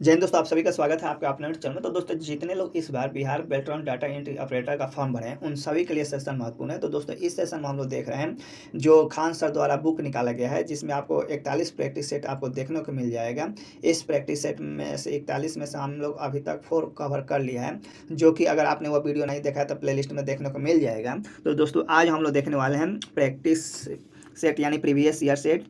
जय हिंद दोस्तों, आप सभी का स्वागत है आपके अपने चैनल में। तो दोस्तों, जितने लोग इस बार Bihar Beltron data entry operator का फॉर्म भरे हैं, उन सभी के लिए सेशन महत्वपूर्ण है। तो दोस्तों, इस सेशन में हम लोग देख रहे हैं जो खान सर द्वारा बुक निकाला गया है, जिसमें आपको 41 प्रैक्टिस सेट आपको देखने को मिल जाएगा। इस प्रैक्टिस सेट में से 41 में से हम लोग अभी तक 4 कवर कर लिया है, जो कि अगर आपने वो वीडियो नहीं देखा है तो प्लेलिस्ट में देखने को मिल जाएगा। तो दोस्तों, आज हम लोग देखने वाले हैं प्रैक्टिस सेट यानी प्रीवियस ईयर सेट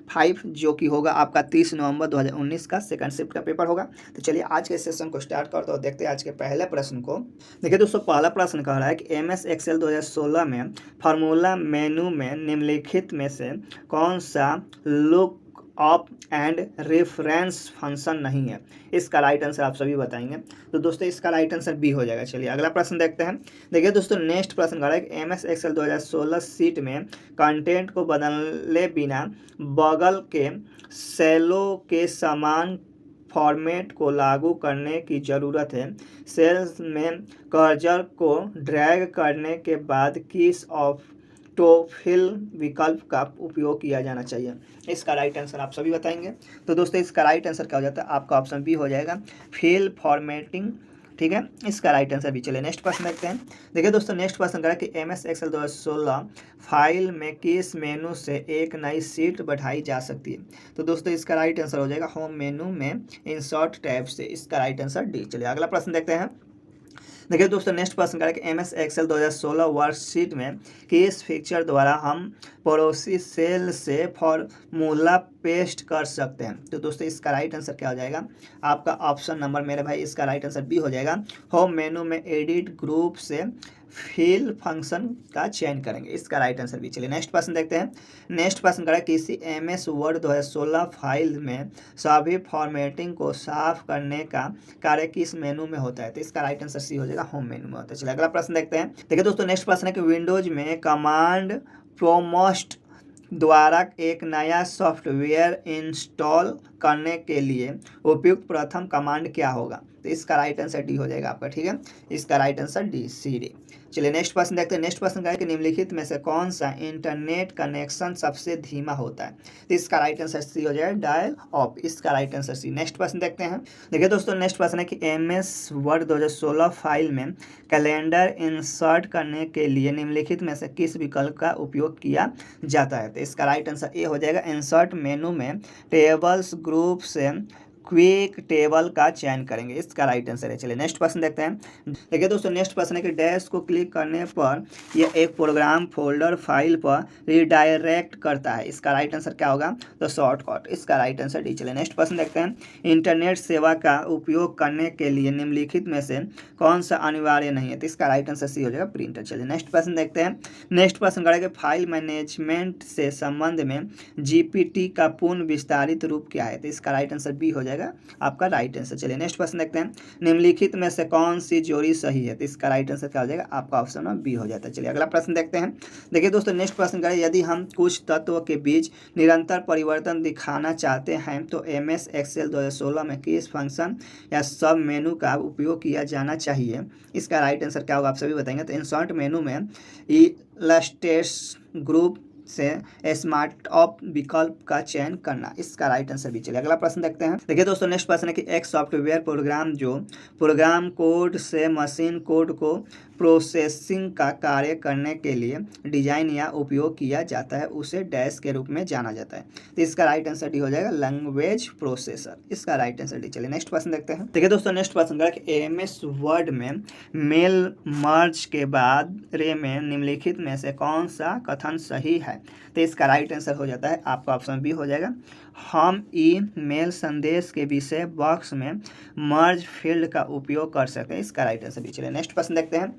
5, जो कि होगा आपका 30 नवंबर 2019 का सेकंड शिफ्ट का पेपर होगा। तो चलिए आज के सेशन को स्टार्ट करते और देखते हैं आज के पहले प्रश्न को। देखिए दोस्तों, पहला प्रश्न कह रहा है कि एमएस एक्सेल 2016 में फार्मूला मेनू में निम्नलिखित में से कौन सा look up and reference function नहीं है। इसका राइट आंसर आप सभी बताएंगे। तो दोस्तों, इसका राइट आंसर बी हो जाएगा। चलिए अगला प्रश्न देखते हैं। देखिए दोस्तों, नेक्स्ट प्रश्न कह रहा है कि एमएस एक्सेल 2016 सीट में कंटेंट को बदले बिना बगल के सेलों के समान फॉर्मेट को लागू करने की ज़रूरत है। सेल्स में कर्सर को ड्रैग करने के बाद किस ऑटोफिल विकल्प का उपयोग किया जाना चाहिए। इसका राइट आंसर आप सभी बताएंगे। तो दोस्तों, इसका राइट आंसर क्या हो जाता है, आपका ऑप्शन बी हो जाएगा, फिल फॉर्मेटिंग। ठीक है, इसका राइट आंसर भी। चलिए नेक्स्ट प्रश्न देखते हैं। देखिए दोस्तों, नेक्स्ट प्रश्न करा कि एम एस एक्सेल 2016 फाइल में किस मेनू से एक नई सीट बढ़ाई जा सकती है। तो दोस्तों, इसका राइट आंसर हो जाएगा होम मेनू में इंसर्ट टैब से। इसका राइट आंसर डी। चलिए अगला प्रश्न देखते हैं। देखिए दोस्तों, नेक्स्ट प्रश्न करें कि एम एस एक्सेल 2016 वर्कशीट में किस फीचर द्वारा हम पड़ोसी सेल से फॉर्मूला पेस्ट कर सकते हैं। तो दोस्तों, इसका राइट आंसर क्या हो जाएगा, आपका ऑप्शन नंबर मेरे भाई इसका राइट आंसर बी हो जाएगा। होम मेनू में एडिट ग्रुप से फिल फंक्शन का चयन करेंगे। इसका राइट आंसर भी। चलिए नेक्स्ट प्रश्न देखते हैं। नेक्स्ट प्रश्न करें किसी एम एस वर्ड 2016 फाइल में सभी फॉर्मेटिंग को साफ करने का कार्य किस मेनू में होता है। तो इसका राइट आंसर सी हो जाएगा, होम मेनू में होता है। चलिए अगला प्रश्न देखते हैं। देखिए दोस्तों, नेक्स्ट प्रश्न है कि विंडोज में कमांड प्रोम्प्ट द्वारा एक नया सॉफ्टवेयर इंस्टॉल करने के लिए उपयुक्त प्रथम कमांड क्या होगा। तो इसका राइट आंसर डी हो जाएगा आपका। ठीक है, इसका right answer D, C D. चलिए नेक्स्ट प्रश्न देखते हैं। नेक्स्ट प्रश्न का है कि निम्नलिखित में से कौन सा इंटरनेट कनेक्शन सबसे धीमा होता है। तो इसका राइट आंसर सी हो जाएगा, डायल ऑफ। इसका राइट आंसर सी। नेक्स्ट प्रश्न देखते हैं। देखिए दोस्तों, नेक्स्ट प्रश्न है कि एम एस वर्ड 2016 फाइल में कैलेंडर इंसर्ट करने के लिए निम्नलिखित में से किस विकल्प का उपयोग किया जाता है। तो इसका राइट आंसर ए हो जाएगा, इंसर्ट मेनू में टेबल्स ग्रुप से क्विक टेबल का चयन करेंगे। इसका राइट आंसर है। चलिए नेक्स्ट प्रश्न देखते हैं। देखिए दोस्तों, नेक्स्ट प्रश्न है कि डैश को क्लिक करने पर यह एक प्रोग्राम फोल्डर फाइल पर रिडायरेक्ट करता है। इसका राइट आंसर क्या होगा, तो शॉर्टकट। इसका राइट आंसर डी। चलिए नेक्स्ट प्रश्न देखते हैं। इंटरनेट सेवा का उपयोग करने के लिए निम्नलिखित में से कौन सा अनिवार्य नहीं है। तो इसका राइट आंसर सी हो जाएगा, प्रिंटर। चलिए नेक्स्ट प्रश्न देखते हैं। नेक्स्ट प्रश्न करेंगे फाइल मैनेजमेंट से संबंध में जीपीटी का पूर्ण विस्तारित रूप क्या है। तो इसका राइट आंसर बी हो जाएगा, आपका राइट आंसर। चलिए नेक्स्ट प्रश्न देखते हैं। निम्नलिखित में से कौन सी जोड़ी सही है। तो इसका राइट आंसर क्या हो जाएगा, आपका ऑप्शन बी हो जाता है। चलिए अगला प्रश्न देखते हैं। देखिए दोस्तों, नेक्स्ट प्रश्न करें, यदि हम कुछ तत्व के बीच निरंतर परिवर्तन दिखाना चाहते हैं तो एम एस एक्सेल 2016 में किस फंक्शन या सब मेनू का उपयोग किया जाना चाहिए। इसका राइट आंसर क्या होगा, आप सभी बताएंगे। तो इंसर्ट मेनू में इलस्ट्रेट्स ग्रुप से स्मार्ट ऑफ विकल्प का चयन करना। इसका राइट आंसर भी। चलिए अगला प्रश्न देखते हैं। देखिए दोस्तों, नेक्स्ट प्रश्न है कि एक सॉफ्टवेयर प्रोग्राम जो प्रोग्राम कोड से मशीन कोड को प्रोसेसिंग का कार्य करने के लिए डिजाइन या उपयोग किया जाता है उसे डैश के रूप में जाना जाता है। तो इसका राइट आंसर डी हो जाएगा, लैंग्वेज प्रोसेसर। इसका राइट आंसर डी। चलिए नेक्स्ट प्रश्न देखते हैं। देखिए दोस्तों, नेक्स्ट प्रश्न है कि एम एस वर्ड में मेल मर्ज के बाद रे में निम्नलिखित में से कौन सा कथन सही है। तो इसका राइट आंसर हो जाता है, आपका ऑप्शन बी हो जाएगा, हम ई मेल संदेश के विषय बॉक्स में मर्ज फील्ड का उपयोग कर सकते हैं। इसका राइट आंसर भी। चलिए नेक्स्ट प्रश्न देखते हैं।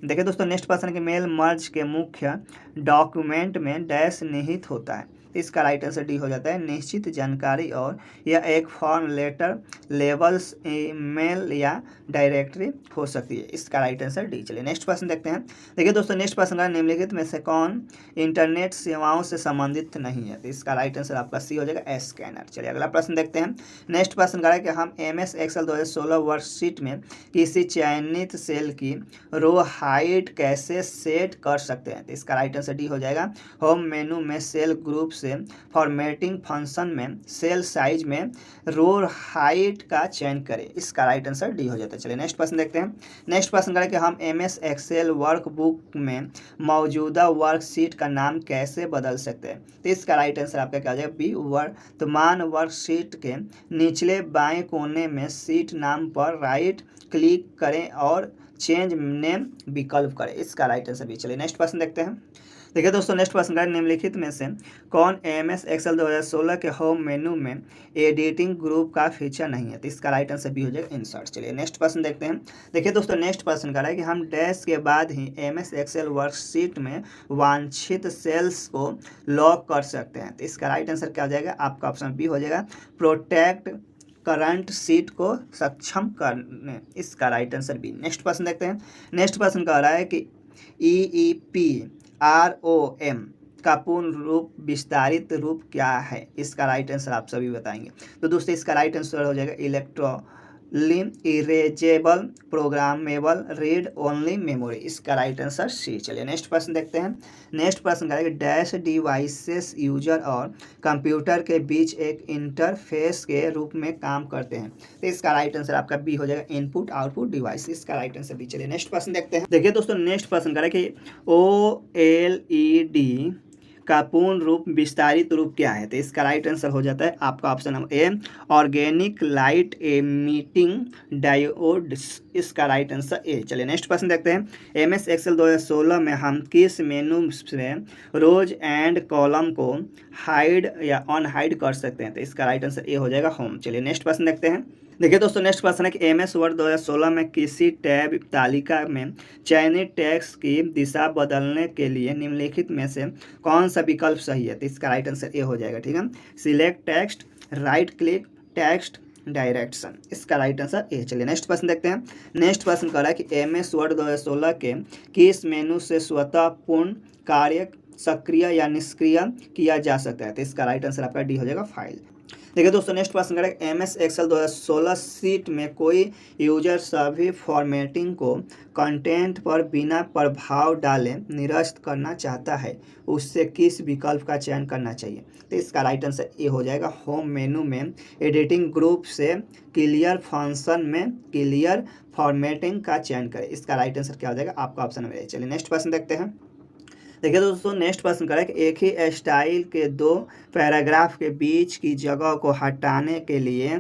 देखिए दोस्तों, नेक्स्ट प्रश्न है कि मेल मर्ज के मुख्य डॉक्यूमेंट में डैश निहित होता है। इसका राइट आंसर डी हो जाता है, निश्चित जानकारी, और यह एक फॉर्म लेटर लेबल्स ईमेल या डायरेक्टरी हो सकती है। इसका राइट आंसर डी। चलिए नेक्स्ट प्रश्न देखते हैं। देखिए दोस्तों, नेक्स्ट प्रश्न है निम्नलिखित में से कौन इंटरनेट सेवाओं से संबंधित नहीं है। तो इसका राइट आंसर आपका सी हो जाएगा, स्कैनर। चलिए अगला प्रश्न देखते हैं। नेक्स्ट प्रश्न है कि हम एम एस एक्सेल 2016 वर्कशीट में किसी चयनित सेल की रो हाइट कैसे सेट कर सकते हैं। तो इसका राइट आंसर डी हो जाएगा, होम मेनू में सेल ग्रुप से फॉर्मेटिंग फंक्शन में सेल साइज में रो हाइट का चयन करें। इसका राइट आंसर डी हो जाता है। चलिए नेक्स्ट क्वेश्चन देखते हैं। नेक्स्ट क्वेश्चन करें कि हम MS एक्सेल वर्कबुक में मौजूदा वर्कशीट का नाम कैसे बदल सकते हैं। तो इसका राइट आंसर आपका क्या हो जाएगा, बी। वर्तमान वर्कशीट के निचले बाएं कोने में शीट नाम पर राइट क्लिक करें और चेंज नेम विकल्प करें। इसका राइट आंसर भी। चलिए नेक्स्ट क्वेश्चन देखते हैं। देखिए दोस्तों, नेक्स्ट क्वेश्चन का निम्नलिखित में से कौन MS एक्सेल 2016 के होम मेनू में एडिटिंग ग्रुप का फीचर नहीं है। तो इसका राइट आंसर भी हो जाएगा इंसर्ट। चलिए नेक्स्ट क्वेश्चन देखते हैं। देखिए दोस्तों, नेक्स्ट क्वेश्चन कर रहा है कि हम डैश के बाद ही MS एक्सेल वर्कशीट में वांछित सेल्स को लॉक कर सकते हैं। तो इसका राइट आंसर क्या हो जाएगा, आपका ऑप्शन बी हो जाएगा, प्रोटेक्ट करंट सीट को सक्षम करने। इसका right answer B. Next question देखते हैं। नेक्स्ट क्वेश्चन कह रहा है कि EEPROM का पूर्ण रूप विस्तारित रूप क्या है। इसका राइट आंसर आप सभी बताएंगे। तो दोस्तों इसका राइट आंसर हो जाएगा erasable programmable read only memory. इसका राइट आंसर सी। चलिए नेक्स्ट क्वेश्चन देखते हैं। नेक्स्ट क्वेश्चन करेंगे डैश डिवाइसेस यूजर और कंप्यूटर के बीच एक इंटरफेस के रूप में काम करते हैं। तो इसका राइट आंसर आपका बी हो जाएगा, इनपुट आउटपुट डिवाइस। इसका राइट आंसर बी। चलिए नेक्स्ट क्वेश्चन देखते हैं। देखिए दोस्तों, नेक्स्ट क्वेश्चन करें कि OLED का पूर्ण रूप विस्तारित रूप क्या है। तो इसका राइट आंसर हो जाता है आपका option number A, organic light emitting diode. इसका राइट आंसर ए। चलिए नेक्स्ट क्वेश्चन देखते हैं। MS एक्सेल 2016 में हम किस मेनू से रोज एंड कॉलम को हाइड या अनहाइड कर सकते हैं। तो इसका राइट आंसर ए हो जाएगा, होम। चलिए नेक्स्ट क्वेश्चन देखते हैं। देखिए दोस्तों, नेक्स्ट क्वेश्चन है कि MS वर्ड 2016 में किसी टैब तालिका में चयनित टेक्स्ट की दिशा बदलने के लिए निम्नलिखित में से कौन सा विकल्प सही है। तो इसका राइट आंसर ए हो जाएगा, ठीक है। Select text, right click, text direction. इसका राइट आंसर ए। चलिए नेक्स्ट क्वेश्चन देखते हैं। नेक्स्ट क्वेश्चन कह रहा है कि MS वर्ड 2016 के किस मेनू से स्वतः पूर्ण कार्य सक्रिय या निष्क्रिय किया जा सकता है। तो इसका राइट आंसर आपका डी हो जाएगा, फाइल। देखिए दोस्तों, नेक्स्ट क्वेश्चन करें। MS एक्सेल 2016 सीट में कोई यूजर सभी फॉर्मेटिंग को कंटेंट पर बिना प्रभाव डाले निरस्त करना चाहता है, उससे किस विकल्प का चयन करना चाहिए। तो इसका राइट आंसर ए हो जाएगा, होम मेनू में एडिटिंग ग्रुप से क्लियर फंक्शन में क्लियर फॉर्मेटिंग का चयन करें। इसका राइट आंसर क्या हो जाएगा, आपका ऑप्शन नंबर ए। चलिए नेक्स्ट क्वेश्चन देखते हैं। देखिए दोस्तों, नेक्स्ट क्वेश्चन करें कि एक ही स्टाइल के दो पैराग्राफ के बीच की जगह को हटाने के लिए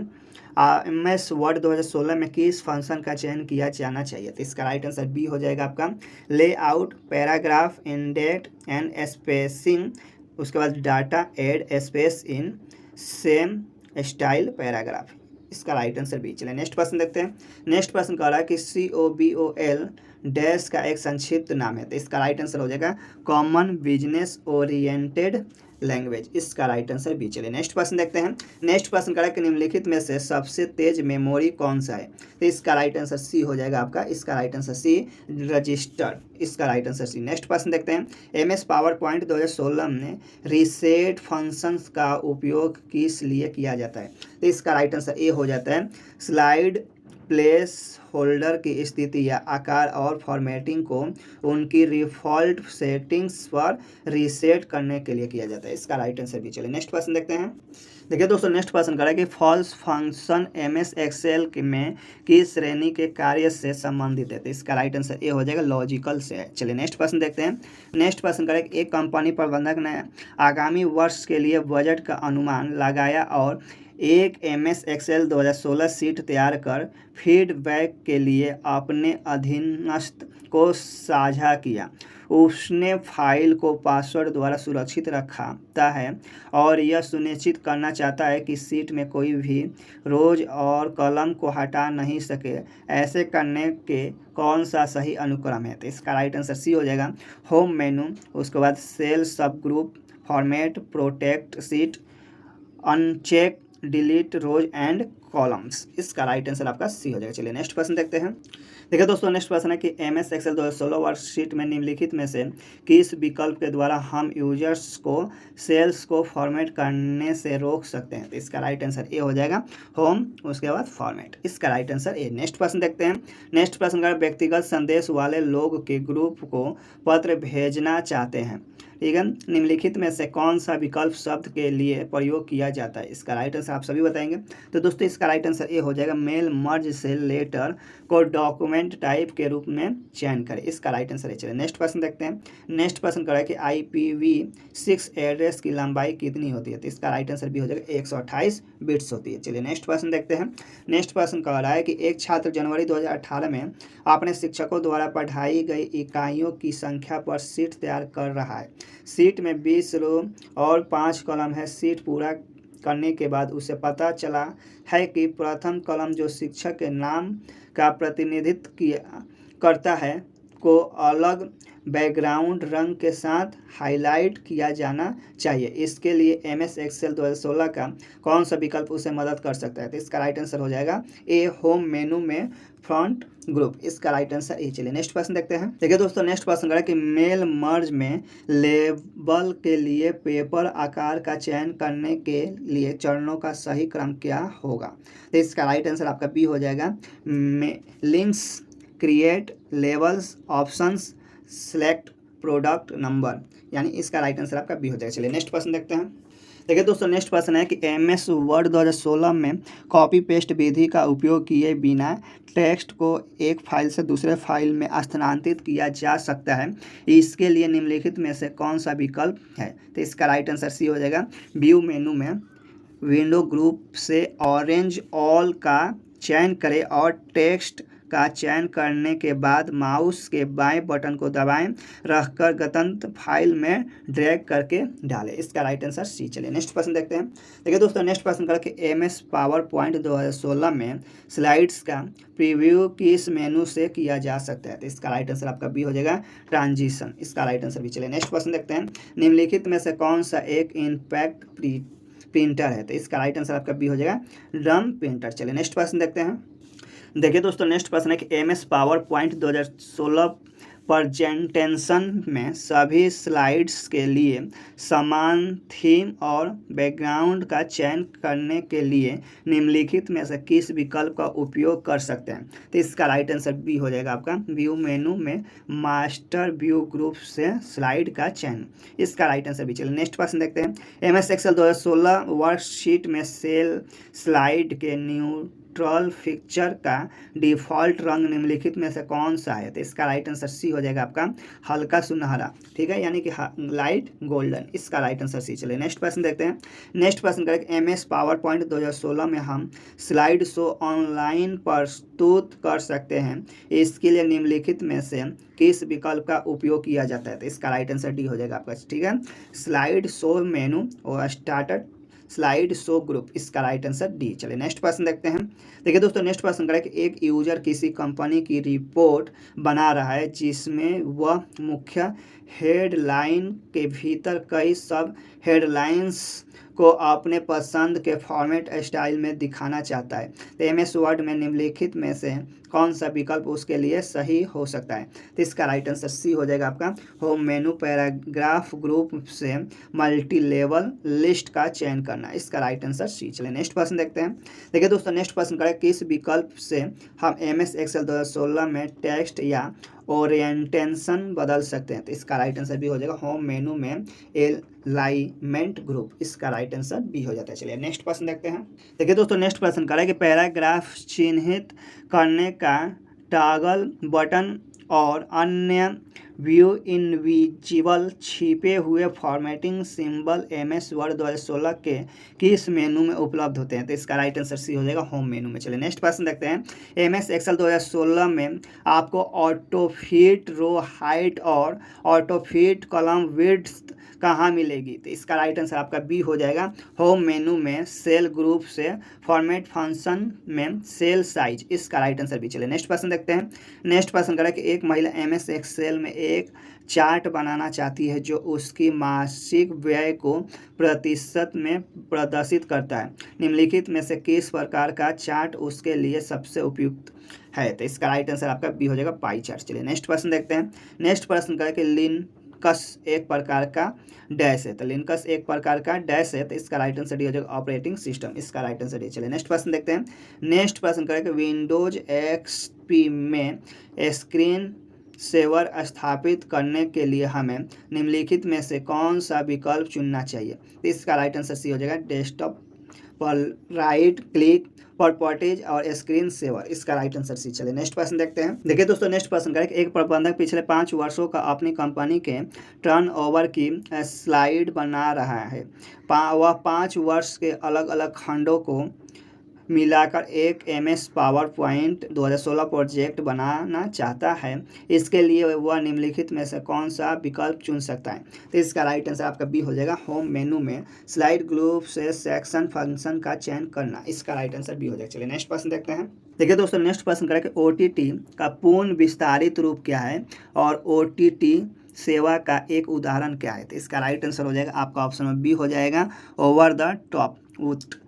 MS वर्ड 2016 में किस फंक्शन का चयन किया जाना चाहिए। तो इसका राइट आंसर बी हो जाएगा आपका, layout paragraph indent and spacing. उसके बाद data add space in same style paragraph. इसका राइट आंसर बी। चलिए नेक्स्ट क्वेश्चन देखते हैं। नेक्स्ट क्वेश्चन कह रहा है कि COBOL डैश का एक संक्षिप्त नाम है। तो इसका राइट आंसर हो जाएगा कॉमन बिजनेस ओरिएंटेड लैंग्वेज। इसका राइट आंसर बी। चलिए नेक्स्ट क्वेश्चन देखते हैं। नेक्स्ट क्वेश्चन करें कि निम्नलिखित में से सबसे तेज मेमोरी कौन सा है। तो इसका राइट आंसर सी हो जाएगा आपका। इसका राइट आंसर सी, रजिस्टर। इसका right answer C. Next question देखते हैं। MS पावर पॉइंट 2016 में रीसेट फंक्शंस का उपयोग किस लिए किया जाता है। तो इसका राइट आंसर ए हो जाता है, स्लाइड प्लेस होल्डर की स्थिति या आकार और फॉर्मेटिंग को उनकी डिफ़ॉल्ट सेटिंग्स पर रीसेट करने के लिए किया जाता है। इसका राइट आंसर भी। चलिए नेक्स्ट क्वेश्चन देखते हैं। देखिए दोस्तों, नेक्स्ट क्वेश्चन करें कि फॉल्स फंक्शन MS एक्सेल में किस श्रेणी के कार्य से संबंधित है। तो इसका राइट आंसर ए हो जाएगा, लॉजिकल से। चलिए नेक्स्ट क्वेश्चन देखते हैं। नेक्स्ट क्वेश्चन करें कि एक कंपनी प्रबंधक ने आगामी वर्ष के लिए बजट का अनुमान लगाया और एक MS एक्सेल 2016 सीट तैयार कर फीडबैक के लिए अपने अधीनस्थ को साझा किया। उसने फाइल को पासवर्ड द्वारा सुरक्षित रखता है और यह सुनिश्चित करना चाहता है कि सीट में कोई भी रोज और कलम को हटा नहीं सके। ऐसे करने के कौन सा सही अनुक्रम है। तो इसका राइट आंसर सी हो जाएगा, होम मेनू, उसके बाद सेल सब group, format, protect sheet, uncheck, delete rows and columns. इसका राइट आंसर आपका सी हो जाएगा। चलिए नेक्स्ट क्वेश्चन देखते हैं। देखिए दोस्तों नेक्स्ट क्वेश्चन है कि एम एस एक्सेल 2016 वर्कशीट में निम्नलिखित में से किस विकल्प के द्वारा हम यूजर्स को सेल्स को फॉर्मेट करने से रोक सकते हैं। तो इसका राइट आंसर ए हो जाएगा होम, उसके बाद फॉर्मेट। इसका राइट आंसर ए। नेक्स्ट प्रश्न देखते हैं। नेक्स्ट प्रश्न का व्यक्तिगत संदेश वाले लोग के ग्रुप को पत्र भेजना चाहते हैं, ठीक है, निम्नलिखित में से कौन सा विकल्प शब्द के लिए प्रयोग किया जाता है। इसका राइट आंसर आप सभी बताएंगे। तो दोस्तों इसका राइट आंसर ए हो जाएगा मेल मर्ज से लेटर को डॉक्यूमेंट टाइप के रूप में चयन करें। इसका राइट आंसर है। चलिए नेक्स्ट प्रश्न देखते हैं। नेक्स्ट प्रश्न करें कि IPv6 एड्रेस की लंबाई कितनी होती है। तो इसका राइट आंसर भी हो जाएगा 128 बिट्स होती है। चलिए नेक्स्ट प्रश्न देखते हैं। नेक्स्ट प्रश्न कह रहा है कि एक छात्र जनवरी 2018 में अपने शिक्षकों द्वारा पढ़ाई गई इकाइयों की संख्या पर शीट तैयार कर रहा है। शीट में 20 रो और 5 कॉलम है। शीट पूरा करने के बाद उसे पता चला है कि प्रथम कॉलम जो शिक्षक के नाम का प्रतिनिधित्व करता है को अलग बैकग्राउंड रंग के साथ हाईलाइट किया जाना चाहिए। इसके लिए MS एक्सेल 2016 का कौन सा विकल्प उसे मदद कर सकता है। तो इसका राइट आंसर हो जाएगा ए होम मेनू में फ्रंट ग्रुप। इसका राइट आंसर ए। चलिए नेक्स्ट प्रश्न देखते हैं। देखिए दोस्तों नेक्स्ट प्रश्न करें कि मेल मर्ज में लेबल के लिए पेपर आकार का चयन करने के लिए चरणों का सही क्रम क्या होगा। तो इसका राइट आंसर आपका बी हो जाएगा links, create, labels, options, select, product number, यानी इसका राइट आंसर आपका बी हो जाएगा। चलिए नेक्स्ट प्रश्न देखते हैं। देखिए दोस्तों नेक्स्ट प्रश्न है कि MS वर्ड 2016 में कॉपी पेस्ट विधि का उपयोग किए बिना टेक्स्ट को एक फाइल से दूसरे फाइल में स्थानांतरित किया जा सकता है। इसके लिए निम्नलिखित में से कौन सा विकल्प है। तो इसका राइट आंसर सी हो जाएगा व्यू मेनू में विंडो ग्रुप से ऑरेंज ऑल का चयन करें और टेक्स्ट का चयन करने के बाद माउस के बाएं बटन को दबाएं रखकर गंतव्य फाइल में ड्रैग करके डालें। इसका राइट आंसर सी। चलिए नेक्स्ट प्रश्न देखते हैं। देखिए दोस्तों नेक्स्ट प्रश्न करके MS पावर पॉइंट 2016 में स्लाइड्स का प्रीव्यू किस मेनू से किया जा सकता है। तो इसका राइट आंसर आपका बी हो जाएगा ट्रांजिशन। इसका राइट आंसर भी। चलिए नेक्स्ट प्रश्न देखते हैं। निम्नलिखित में से कौन सा एक इम्पैक्ट प्रिंटर है। तो इसका राइट आंसर आपका बी हो जाएगा ड्रम प्रिंटर। चलिए नेक्स्ट प्रश्न देखते हैं। देखिए दोस्तों नेक्स्ट प्रश्न है कि MS पावर पॉइंट 2016 प्रेजेंटेशन में सभी स्लाइड्स के लिए समान थीम और बैकग्राउंड का चयन करने के लिए निम्नलिखित में से किस विकल्प का उपयोग कर सकते हैं। तो इसका राइट आंसर बी हो जाएगा आपका व्यू मेनू में मास्टर व्यू ग्रुप से स्लाइड का चयन। इसका राइट आंसर भी। चलिए नेक्स्ट प्रश्न देखते हैं। MS एक्सेल 2016 वर्कशीट में सेल स्लाइड के न्यूट्रल पिक्चर का डिफ़ॉल्ट रंग निम्नलिखित में से कौन सा है। तो इसका राइट आंसर सी हो जाएगा आपका हल्का सुनहरा, ठीक है, यानी कि लाइट गोल्डन। इसका राइट आंसर सी। चलिए नेक्स्ट प्रश्न देखते हैं। नेक्स्ट प्रश्न करें MS पावर पॉइंट 2016 में हम स्लाइड शो ऑनलाइन प्रस्तुत कर सकते हैं। इसके लिए निम्नलिखित में से किस विकल्प का उपयोग किया जाता है। तो इसका राइट आंसर डी हो जाएगा आपका, ठीक है, स्लाइड शो मेनू और स्टार्टर स्लाइड शो ग्रुप। इसका राइट आंसर डी। चलिए नेक्स्ट प्रश्न देखते हैं। देखिए दोस्तों नेक्स्ट प्रश्न करें कि एक यूजर किसी कंपनी की रिपोर्ट बना रहा है जिसमें वह मुख्य हेडलाइन के भीतर कई सब हेडलाइंस को अपने पसंद के फॉर्मेट स्टाइल में दिखाना चाहता है। तो MS वर्ड में निम्नलिखित में से कौन सा विकल्प उसके लिए सही हो सकता है। तो इसका राइट आंसर सी हो जाएगा आपका होम मेनू पैराग्राफ ग्रुप से मल्टी लेवल लिस्ट का चयन करना। इसका राइट आंसर सी। चलिए नेक्स्ट प्रश्न देखते हैं। देखिए दोस्तों नेक्स्ट प्रश्न करें किस विकल्प से हम MS एक्सेल 2016 में टेक्स्ट या ओरिएंटेशन बदल सकते हैं। तो इसका राइट आंसर भी हो जाएगा होम मेनू में अलाइनमेंट ग्रुप। इसका राइट आंसर बी हो जाता है। चलिए नेक्स्ट प्रश्न देखते हैं। देखिए दोस्तों नेक्स्ट प्रश्न करें कि पैराग्राफ चिन्हित करने का टॉगल बटन और अन्य व्यू इनविजिबल छिपे हुए फॉर्मेटिंग सिंबल MS वर्ड 2016 के किस मेनू में उपलब्ध होते हैं। तो इसका राइट आंसर सी हो जाएगा होम मेनू में। चलिए नेक्स्ट प्रश्न देखते हैं। MS एक्सेल 2016 में आपको ऑटो फिट रो हाइट और ऑटो फिट कॉलम विड्थ कहाँ मिलेगी? तो इसका राइट आंसर आपका बी हो जाएगा, होम मेनू में, सेल ग्रुप से, फॉर्मेट फंक्शन में, सेल साइज। इसका राइट आंसर भी। चलिए नेक्स्ट क्वेश्चन देखते हैं। नेक्स्ट क्वेश्चन करें कि एक महिला MS एक्सेल में एक चार्ट बनाना चाहती है जो उसकी मासिक व्यय को प्रतिशत में प्रदर्शित करता है। निम्नलिखित में से किस प्रकार का चार्ट उसके लिए सबसे उपयुक्त है? तो इसका राइट आंसर आपका बी हो जाएगा, पाई चार्ट। चलिए नेक्स्ट प्रश्न देखते हैं। नेक्स्ट प्रश्न करें कि लिनक्स एक प्रकार का डैश है। तो लिनक्स एक प्रकार का डैश है, तो इसका राइट आंसर डी हो जाएगा, ऑपरेटिंग सिस्टम। इसका राइट आंसर डी। चलिए नेक्स्ट प्रश्न देखते हैं। नेक्स्ट प्रश्न करें कि विंडोज XP में स्क्रीन सेवर स्थापित करने के लिए हमें निम्नलिखित में से कौन सा विकल्प चुनना चाहिए? तो इसका राइट आंसर सी हो जाएगा, डेस्कटॉप पर राइट क्लिक, प्रॉपर्टीज और स्क्रीन सेवर। इसका राइट आंसर सी। चलिए नेक्स्ट प्रश्न देखते हैं। देखिए दोस्तों नेक्स्ट प्रश्न करें, एक प्रबंधक पिछले 5 वर्षों का अपनी कंपनी के टर्नओवर की स्लाइड बना रहा है। वह 5 वर्ष के अलग अलग खंडों को मिलाकर एक MS PowerPoint 2016 प्रोजेक्ट बनाना चाहता है। इसके लिए वह निम्नलिखित में से कौन सा विकल्प चुन सकता है? तो इसका राइट आंसर आपका बी हो जाएगा, होम मेनू में स्लाइड ग्रुप से सेक्शन फंक्शन का चयन करना। इसका राइट आंसर बी हो जाएगा। चलिए नेक्स्ट प्रश्न देखते हैं। देखिए दोस्तों नेक्स्ट प्रश्न करें कि OTT का पूर्ण विस्तारित रूप क्या है और OTT सेवा का एक उदाहरण क्या है? तो इसका राइट आंसर हो जाएगा आपका ऑप्शन में बी हो जाएगा, ओवर द टॉप।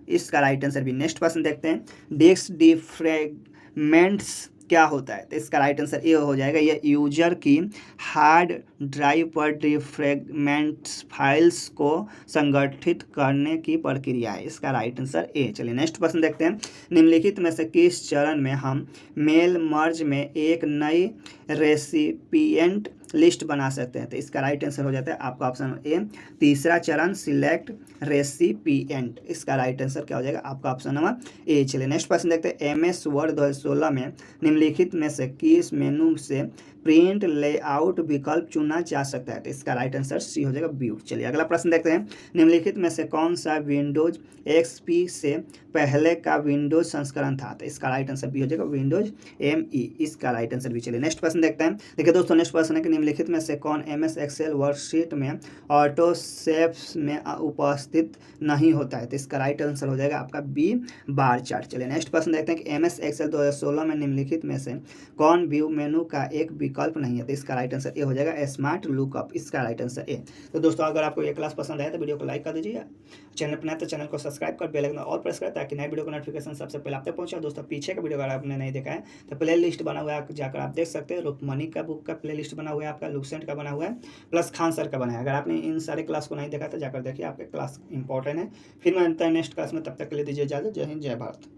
इसका राइट आंसर भी। नेक्स्ट क्वेश्चन देखते हैं। डिस्क डिफ्रेगमेंट्स क्या होता है? तो इसका राइट आंसर ए हो जाएगा, ये यूजर की हार्ड ड्राइव पर डिफ्रेगमेंट्स फाइल्स को संगठित करने की प्रक्रिया है। इसका राइट आंसर ए। चलिए नेक्स्ट क्वेश्चन देखते हैं। निम्नलिखित में से किस चरण में हम मेल मर्ज में एक नई रेसिपिएंट लिस्ट बना सकते हैं? तो इसका राइट आंसर हो जाता है आपका ऑप्शन ए, तीसरा चरण, सिलेक्ट रेसिपिएंट। इसका राइट आंसर क्या हो जाएगा आपका ऑप्शन नंबर ए। चलिए नेक्स्ट क्वेश्चन देखते हैं। MS वर्ड 2016 में निम्नलिखित में से किस मेनू से प्रिंट लेआउट विकल्प चुना जा सकता है? तो इसका राइट आंसर सी हो जाएगा, व्यू। चलिए अगला प्रश्न देखते हैं। निम्नलिखित में से कौन सा विंडोज XP से पहले का विंडोज संस्करण था? तो इसका राइट आंसर बी हो जाएगा, विंडोज ME। इसका राइट आंसर भी। चलिए नेक्स्ट प्रश्न देखते हैं। देखिए दोस्तों नेक्स्ट प्रश्न है कि निम्नलिखित में से कौन MS एक्सेल वर्कशीट में ऑटो सेव्स में उपस्थित नहीं होता है? तो इसका राइट आंसर हो जाएगा आपका बी, बार चार्ट। चलिए नेक्स्ट प्रश्न देखते हैं कि MS एक्सेल 2016 में निम्नलिखित में से कौन व्यू मेनू का एक विकल्प नहीं है? तो इसका राइट आंसर ए हो जाएगा, स्मार्ट लुकअप। इसका राइट आंसर ए। तो दोस्तों अगर आपको ये क्लास पसंद आया तो वीडियो को लाइक कर दीजिए, चैनल पर नए तो चैनल को सब्सक्राइब कर बेल आइकन ऑल प्रेस करें ताकि नए वीडियो का नोटिफिकेशन सबसे पहले आप तक पहुंचे। दोस्तों पीछे का वीडियो अगर आपने नहीं देखा है तो प्ले लिस्ट बना हुआ है, जाकर आप देख सकते हैं। रुकमणी का बुक का प्ले लिस्ट बना हुआ है, आपका लुसेंट का बना हुआ है, प्लस खान सर का बना है। अगर आपने इन सारे क्लास को नहीं देखा तो जाकर देखिए, आपके क्लास इंपॉर्टेंट है। फिर मैं नेक्स्ट क्लास में, तब तक के लिए दीजिए इजाजत। जय हिंद, जय भारत।